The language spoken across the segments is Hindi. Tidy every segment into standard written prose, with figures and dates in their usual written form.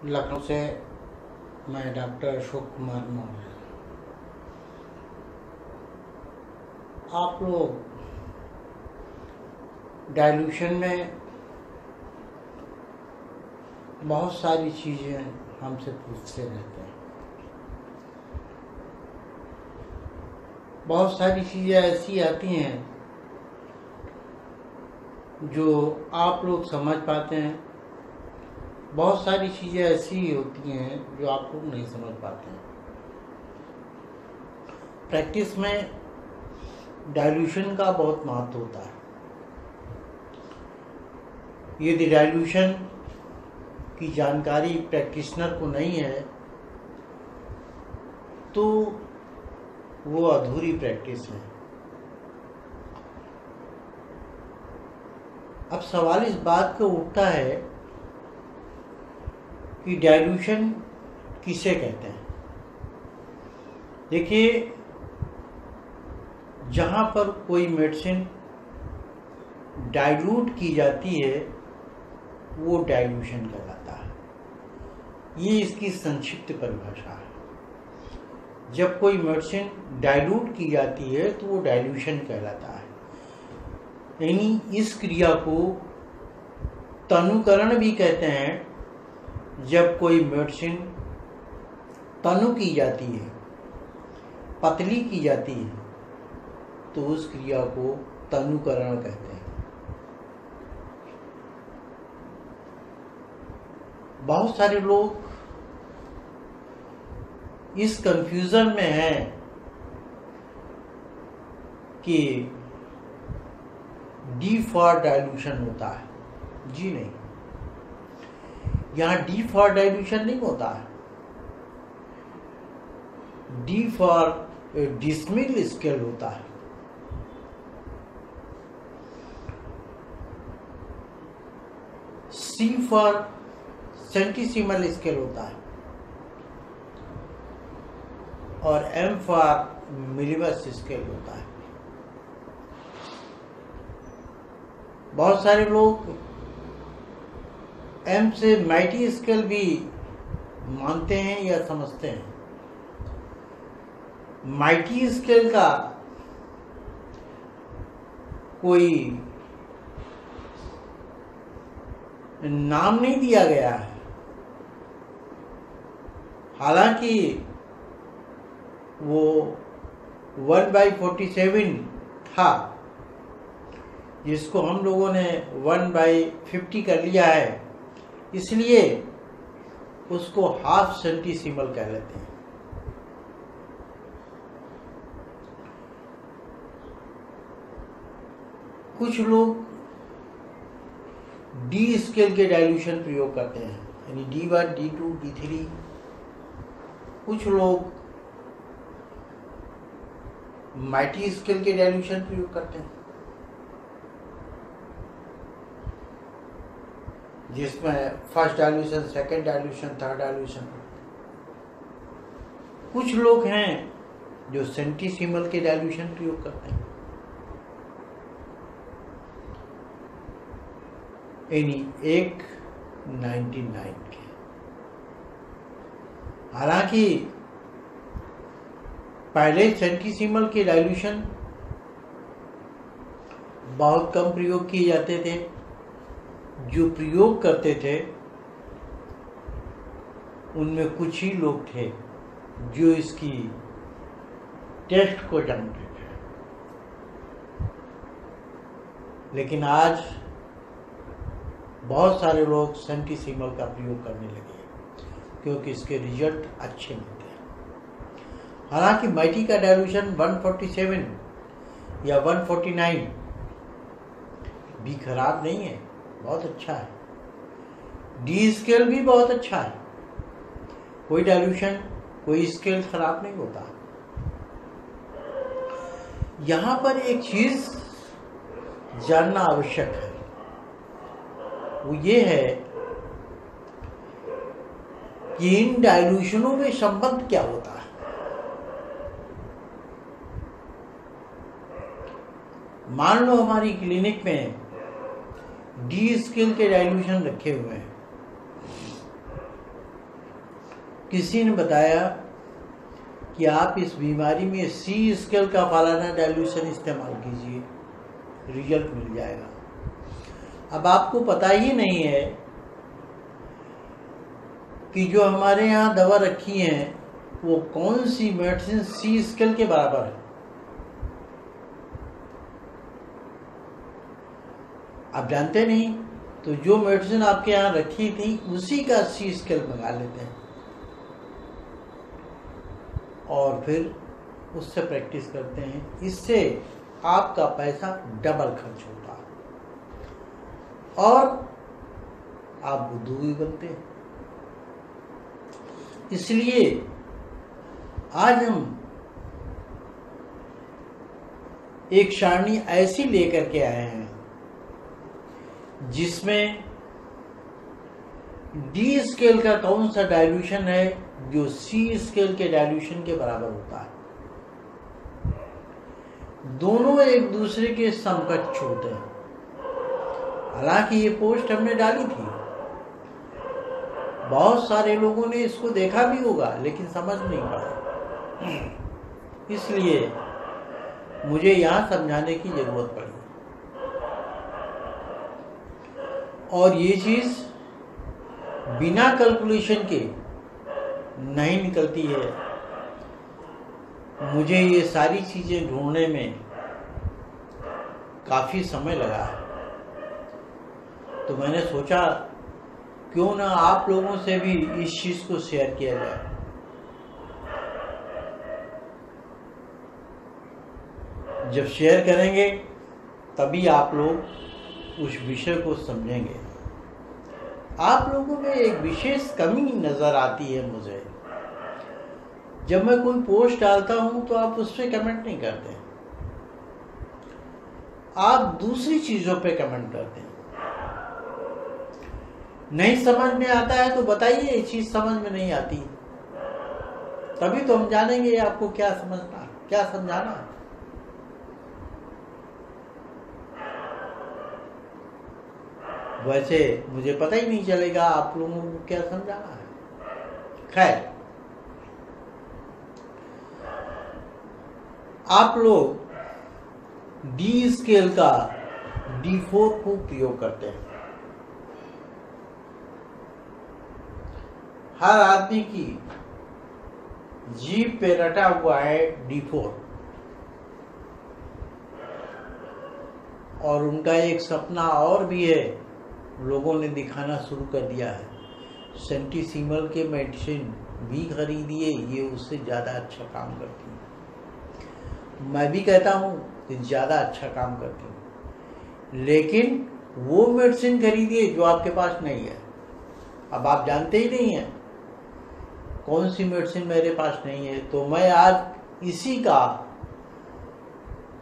लखनऊ से मैं डॉक्टर अशोक कुमार मौर्य। आप लोग डाइल्यूशन में बहुत सारी चीज़ें हमसे पूछते रहते हैं। बहुत सारी चीज़ें ऐसी आती हैं जो आप लोग समझ पाते हैं, बहुत सारी चीज़ें ऐसी होती हैं जो आप लोग नहीं समझ पाते हैं। प्रैक्टिस में डाइल्यूशन का बहुत महत्व होता है। यदि डाइल्यूशन की जानकारी प्रैक्टिशनर को नहीं है तो वो अधूरी प्रैक्टिस है। अब सवाल इस बात का उठता है कि डाइल्यूशन किसे कहते हैं। देखिए, जहाँ पर कोई मेडिसिन डाइल्यूट की जाती है वो डाइल्यूशन कहलाता है। ये इसकी संक्षिप्त परिभाषा है। जब कोई मेडिसिन डाइल्यूट की जाती है तो वो डाइल्यूशन कहलाता है। यानी इस क्रिया को तनुकरण भी कहते हैं। जब कोई मेडिसिन तनु की जाती है, पतली की जाती है, तो उस क्रिया को तनुकरण कहते हैं। बहुत सारे लोग इस कंफ्यूजन में हैं कि डी फॉर डाइल्यूशन होता है। जी नहीं, यहाँ डी फॉर डाइल्यूशन नहीं होता है। डी फॉर डिसमिल स्केल होता है। सी फॉर सेंटीसिमल स्केल होता है और एम फॉर मिलीबस स्केल होता है। बहुत सारे लोग एम से माइटी स्केल भी मानते हैं या समझते हैं। माइटी स्केल का कोई नाम नहीं दिया गया है। हालांकि वो 1/47 था, जिसको हम लोगों ने 1/50 कर लिया है, इसलिए उसको हाफ सेंटीसिमल कह लेते हैं। कुछ लोग डी स्केल के डाइल्यूशन प्रयोग करते हैं, यानी D1, D2, D3। कुछ लोग माइटी स्केल के डाइल्यूशन प्रयोग करते हैं, जिसमें first dilution, second dilution, third dilution. कुछ लोग हैं जो सेंटीसिमल के डाइल्यूशन प्रयोग करते हैं, यानी 1/99 के। हालांकि पहले सेंटीसिमल के डाइल्यूशन बहुत कम प्रयोग किए जाते थे। जो प्रयोग करते थे उनमें कुछ ही लोग थे जो इसकी टेस्ट को जानते थे। लेकिन आज बहुत सारे लोग सेंटीसिमल का प्रयोग करने लगे क्योंकि इसके रिजल्ट अच्छे मिलते हैं। हालांकि माइटी का डाइल्यूशन 147 या 149 भी खराब नहीं है, बहुत अच्छा है। डी स्केल भी बहुत अच्छा है। कोई डाइल्यूशन, कोई स्केल खराब नहीं होता। यहां पर एक चीज जानना आवश्यक है, वो ये है कि इन डाइल्यूशनों में संबंध क्या होता है। मान लो हमारी क्लिनिक में डी स्केल के डाइल्यूशन रखे हुए हैं किसी ने बताया कि आप इस बीमारी में सी स्केल का फलाना डाइल्यूशन इस्तेमाल कीजिए, रिजल्ट मिल जाएगा। अब आपको पता ही नहीं है कि जो हमारे यहाँ दवा रखी है वो कौन सी मेडिसिन सी स्केल के बराबर है। आप जानते नहीं, तो जो मेडिसिन आपके यहाँ रखी थी उसी का सी स्केल मंगा लेते हैं और फिर उससे प्रैक्टिस करते हैं। इससे आपका पैसा डबल खर्च होता है और आप बुद्धू भी बनते हैं। इसलिए आज हम एक सारणी ऐसी लेकर के आए हैं जिसमें डी स्केल का कौन सा डाइल्यूशन है जो सी स्केल के डाइल्यूशन के बराबर होता है। दोनों एक दूसरे के समकक्ष होते हैं। हालांकि ये पोस्ट हमने डाली थी, बहुत सारे लोगों ने इसको देखा भी होगा लेकिन समझ नहीं पाया, इसलिए मुझे यहां समझाने की जरूरत पड़ी। और ये चीज बिना कैलकुलेशन के नहीं निकलती है। मुझे ये सारी चीजें ढूंढने में काफी समय लगा है, तो मैंने सोचा क्यों ना आप लोगों से भी इस चीज को शेयर किया जाए। जब शेयर करेंगे तभी आप लोग उस विषय को समझेंगे। आप लोगों में एक विशेष कमी नजर आती है मुझे। जब मैं कोई पोस्ट डालता हूं तो आप उस पर कमेंट नहीं करते, आप दूसरी चीजों पे कमेंट करते हैं। नहीं समझ में आता है तो बताइए, ये चीज समझ में नहीं आती, तभी तो हम जानेंगे आपको क्या समझना, क्या समझाना। वैसे मुझे पता ही नहीं चलेगा आप लोगों को क्या समझाना है। खैर, आप लोग डी स्केल का D4 को प्रयोग करते हैं। हर आदमी की जीभ पे रटा हुआ है D4 और उनका एक सपना और भी है, लोगों ने दिखाना शुरू कर दिया है। सेंटीसीमल के मेडिसिन भी खरीदिए, ये उससे ज़्यादा अच्छा काम करती है। मैं भी कहता हूँ कि ज़्यादा अच्छा काम करती हूँ, लेकिन वो मेडिसिन खरीदिए जो आपके पास नहीं है। अब आप जानते ही नहीं हैं कौन सी मेडिसिन मेरे पास नहीं है, तो मैं आज इसी का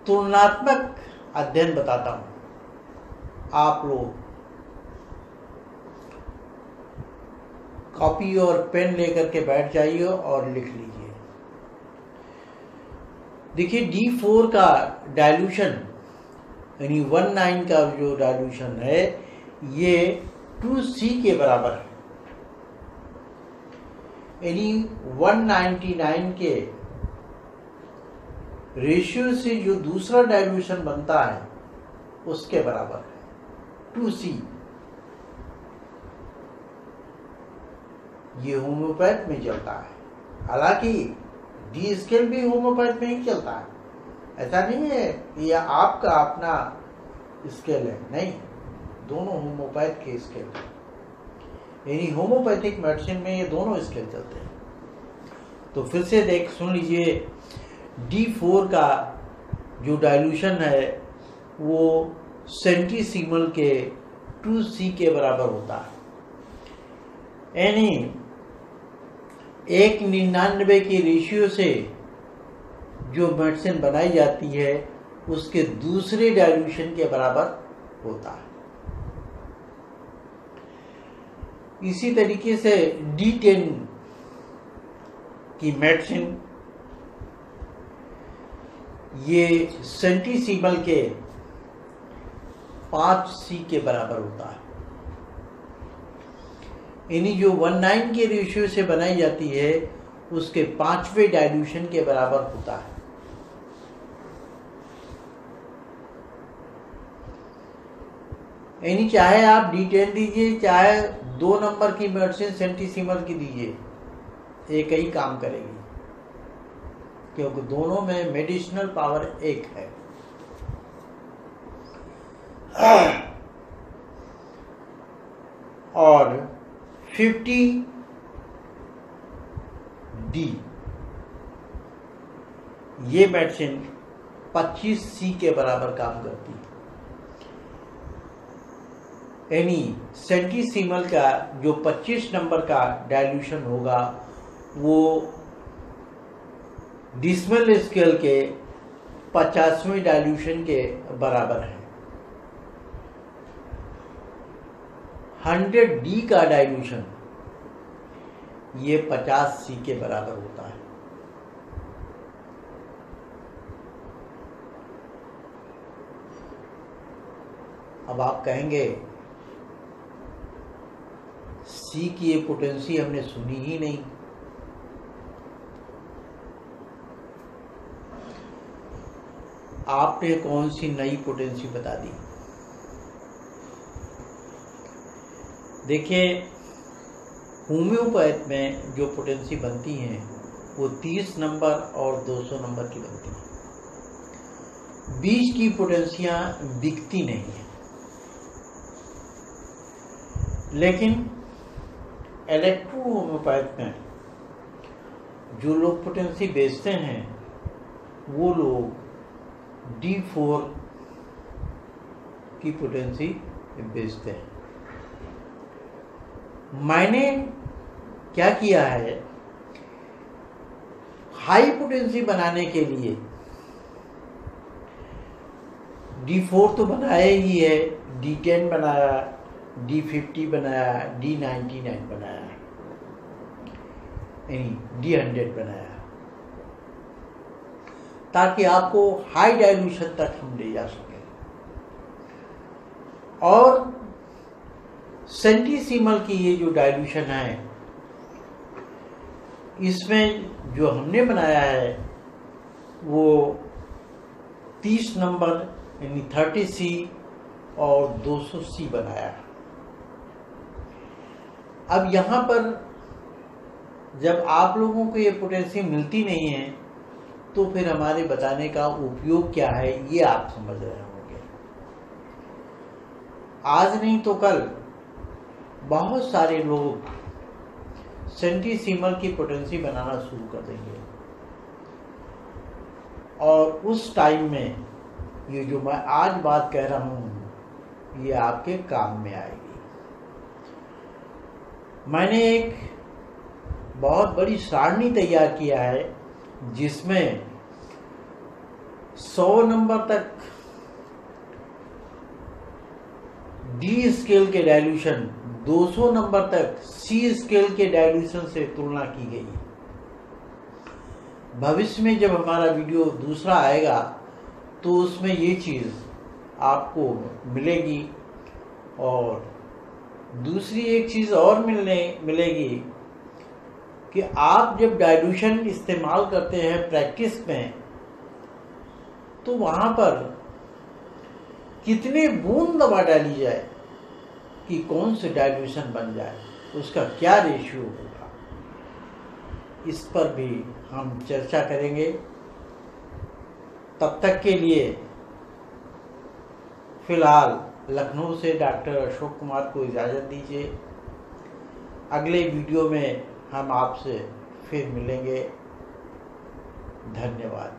तुलनात्मक अध्ययन बताता हूँ। आप लोग कॉपी और पेन लेकर के बैठ जाइए और लिख लीजिए। देखिए, D4 का डाइल्यूशन यानी 19 का जो डाइल्यूशन है ये 2C के बराबर है। यानी 199 के रेशियो से जो दूसरा डाइल्यूशन बनता है उसके बराबर है 2C। ये होम्योपैथ में चलता है। हालांकि डी स्केल भी होम्योपैथ में ही चलता है, ऐसा नहीं है ये आपका अपना स्केल है, नहीं, दोनों होम्योपैथ के स्केल है। यानी होम्योपैथिक मेडिसिन में ये दोनों स्केल चलते हैं। तो फिर से सुन लीजिए, D4 का जो डाइल्यूशन है वो सेंटीसीमल के 2C के बराबर होता है। यानी 1:99 की रेशियो से जो मेडिसिन बनाई जाती है उसके दूसरे डाइल्यूशन के बराबर होता है। इसी तरीके से D10 की मेडिसिन ये सेंटीसीमल के 5C के बराबर होता है। यानी जो 1:9 के रेशियो से बनाई जाती है उसके 5वें डाइल्यूशन के बराबर होता है। यानी चाहे आप D10 दीजिए, चाहे 2 नंबर की मेडिसिन सेंटीसीमल की दीजिए, एक ही काम करेगी, क्योंकि दोनों में मेडिसिनल पावर एक है। और 50D ये मेडिसिन 25C के बराबर काम करती है। यानी सेंटीसीमल का जो 25 नंबर का डाइल्यूशन होगा वो डिसिमल स्केल के 50वें डाइल्यूशन के बराबर है। 100D का डाइल्यूशन ये 50C के बराबर होता है। अब आप कहेंगे C की ये पोटेंसी हमने सुनी ही नहीं। आपने कौन सी नई पोटेंसी बता दी? देखिए, होम्योपैथ में जो पोटेंसी बनती हैं वो 30 नंबर और 200 नंबर की बनती हैं। बीच की पोटेंसियां बिकती नहीं है, लेकिन इलेक्ट्रो होम्योपैथ में जो लोग पोटेंसी बेचते हैं वो लोग D4 की पोटेंसी बेचते हैं। मैंने क्या किया है, हाई पोटेंसी बनाने के लिए D4 तो बनाया ही है, D10 बनाया, D50 बनाया, D99 बनाया, यानी D100 बनाया, ताकि आपको हाई डाइल्यूशन तक हम ले जा सकें। और सेंटीसीमल की ये जो डाइल्यूशन है, इसमें जो हमने बनाया है वो 30 नंबर यानी 30C और 200C बनाया है। अब यहाँ पर जब आप लोगों को ये पोटेंसी मिलती नहीं है तो फिर हमारे बताने का उपयोग क्या है, ये आप समझ रहे होंगे। आज नहीं तो कल बहुत सारे लोग सेंटीसीमल की पोटेंसी बनाना शुरू कर देंगे और उस टाइम में ये जो मैं आज बात कह रहा हूँ ये आपके काम में आएगी। मैंने एक बहुत बड़ी सारणी तैयार किया है जिसमें 100 नंबर तक D स्केल के डाइल्यूशन, 200 नंबर तक C स्केल के डाइल्यूशन से तुलना की गई। भविष्य में जब हमारा वीडियो दूसरा आएगा तो उसमें ये चीज़ आपको मिलेगी। और दूसरी एक चीज़ और मिलेगी कि आप जब डाइल्यूशन इस्तेमाल करते हैं प्रैक्टिस में तो वहाँ पर कितने बूंद दवा डाली जाए कि कौन से डाइल्यूशन बन जाए, उसका क्या रेशियो होगा, इस पर भी हम चर्चा करेंगे। तब तक के लिए फिलहाल लखनऊ से डॉक्टर अशोक कुमार को इजाज़त दीजिए। अगले वीडियो में हम आपसे फिर मिलेंगे। धन्यवाद।